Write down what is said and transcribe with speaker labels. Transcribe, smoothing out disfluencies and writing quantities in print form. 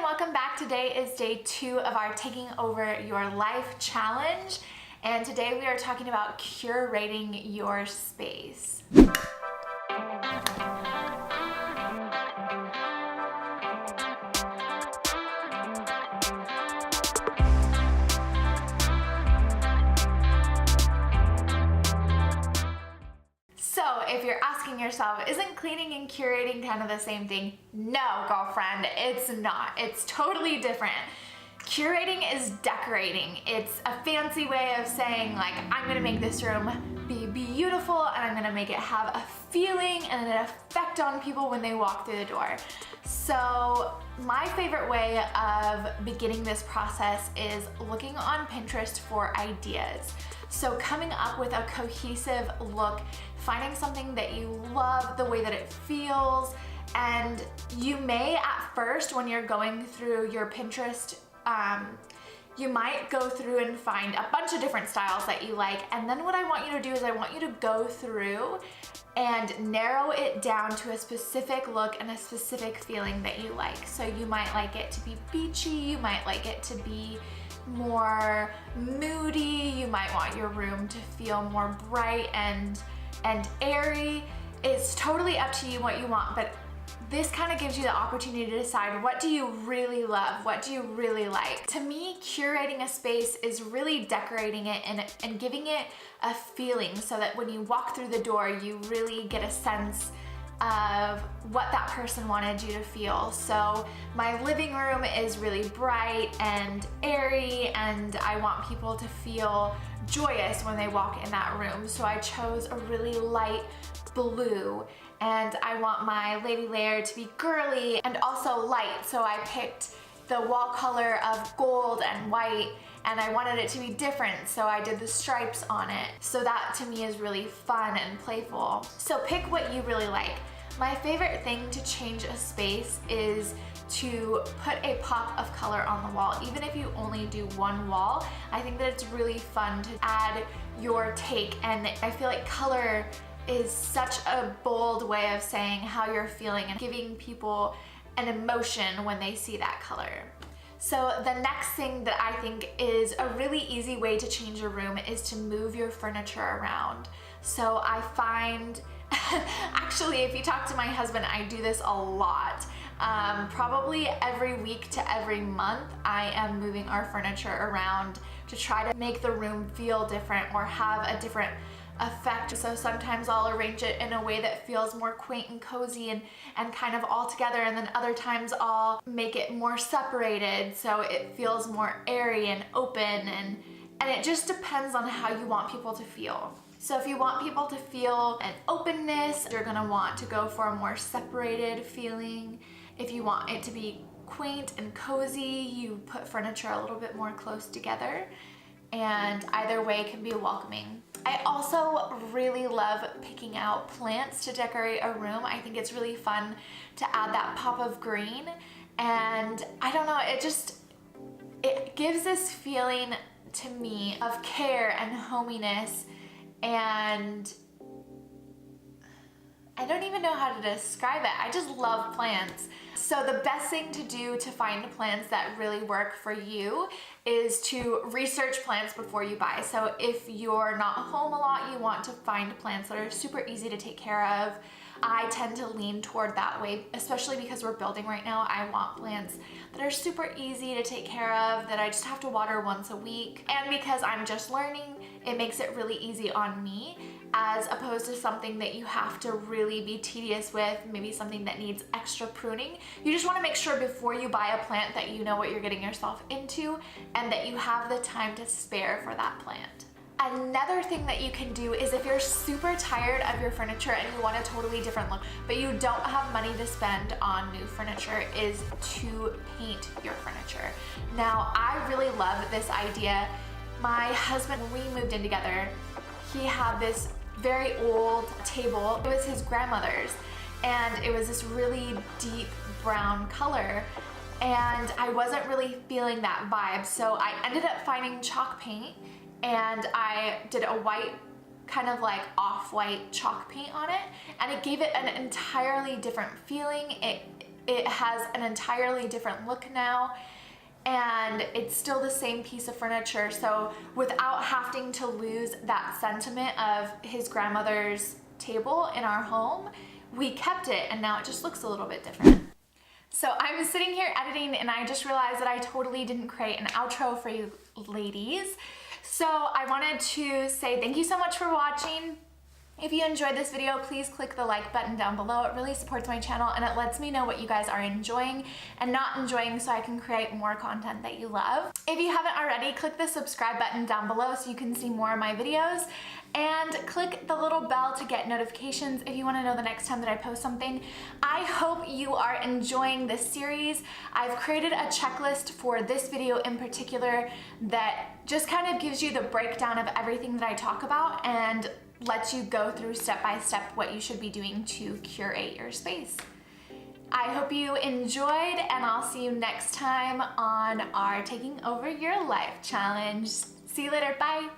Speaker 1: welcome back. Today is day 2 of our Taking Over Your Life challenge, and today we are talking about curating your space. So if you're asking yourself, isn't cleaning and curating kind of the same thing? No, girlfriend, it's not. It's totally different. Curating is decorating. It's a fancy way of saying, like, I'm gonna make this room be beautiful and I'm gonna make it have a feeling and an effect on people when they walk through the door. So my favorite way of beginning this process is looking on Pinterest for ideas. So coming up with a cohesive look, finding something that you love, the way that it feels, and you may at first when you're going through your Pinterest, you might go through and find a bunch of different styles that you like, and then what I want you to do is I want you to go through and narrow it down to a specific look and a specific feeling that you like. So you might like it to be beachy, you might like it to be more moody, you might want your room to feel more bright and airy. It's totally up to you what you want, but this kind of gives you the opportunity to decide, what do you really love? What do you really like? To me, curating a space is really decorating it and giving it a feeling so that when you walk through the door, you really get a sense of what that person wanted you to feel. So my living room is really bright and airy, and I want people to feel joyous when they walk in that room. So I chose a really light blue, and I want my lady layer to be girly and also light. So I picked the wall color of gold and white, and I wanted it to be different, so I did the stripes on it. So that to me is really fun and playful. So pick what you really like. My favorite thing to change a space is to put a pop of color on the wall. Even if you only do one wall, I think that it's really fun to add your take, and I feel like color is such a bold way of saying how you're feeling and giving people an emotion when they see that color. So the next thing that I think is a really easy way to change your room is to move your furniture around. So I find, actually if you talk to my husband, I do this a lot. Probably every week to every month, I am moving our furniture around to try to make the room feel different or have a different effect. So sometimes I'll arrange it in a way that feels more quaint and cozy and kind of all together, and then other times I'll make it more separated so it feels more airy and open, and it just depends on how you want people to feel. So if you want people to feel an openness, you're gonna want to go for a more separated feeling. If you want it to be quaint and cozy, you put furniture a little bit more close together, and either way can be welcoming. I also really love picking out plants to decorate a room. I think it's really fun to add that pop of green, and I don't know, it gives this feeling to me of care and hominess, and I don't even know how to describe it. I just love plants. So the best thing to do to find plants that really work for you is to research plants before you buy. So if you're not home a lot, you want to find plants that are super easy to take care of. I tend to lean toward that way, especially because we're building right now. I want plants that are super easy to take care of, that I just have to water once a week. And because I'm just learning, it makes it really easy on me, as opposed to something that you have to really be tedious with, maybe something that needs extra pruning. You just want to make sure before you buy a plant that you know what you're getting yourself into and that you have the time to spare for that plant. Another thing that you can do is, if you're super tired of your furniture and you want a totally different look, but you don't have money to spend on new furniture, is to paint your furniture. Now, I really love this idea. My husband, when we moved in together, he had this very old table. It was his grandmother's, and it was this really deep brown color, and I wasn't really feeling that vibe, so I ended up finding chalk paint, and I did a white, kind of like off-white chalk paint on it, and it gave it an entirely different feeling. it has an entirely different look now, and it's still the same piece of furniture. So without having to lose that sentiment of his grandmother's table in our home, we kept it, and now it just looks a little bit different. So I'm sitting here editing, and I just realized that I totally didn't create an outro for you ladies. So I wanted to say thank you so much for watching. If you enjoyed this video, please click the like button down below. It really supports my channel, and it lets me know what you guys are enjoying and not enjoying, so I can create more content that you love. If you haven't already, click the subscribe button down below so you can see more of my videos, and click the little bell to get notifications if you want to know the next time that I post something. I hope you are enjoying this series. I've created a checklist for this video in particular that just kind of gives you the breakdown of everything that I talk about and lets you go through step by step what you should be doing to curate your space. I hope you enjoyed, and I'll see you next time on our Taking Over Your Life challenge. See you later, bye.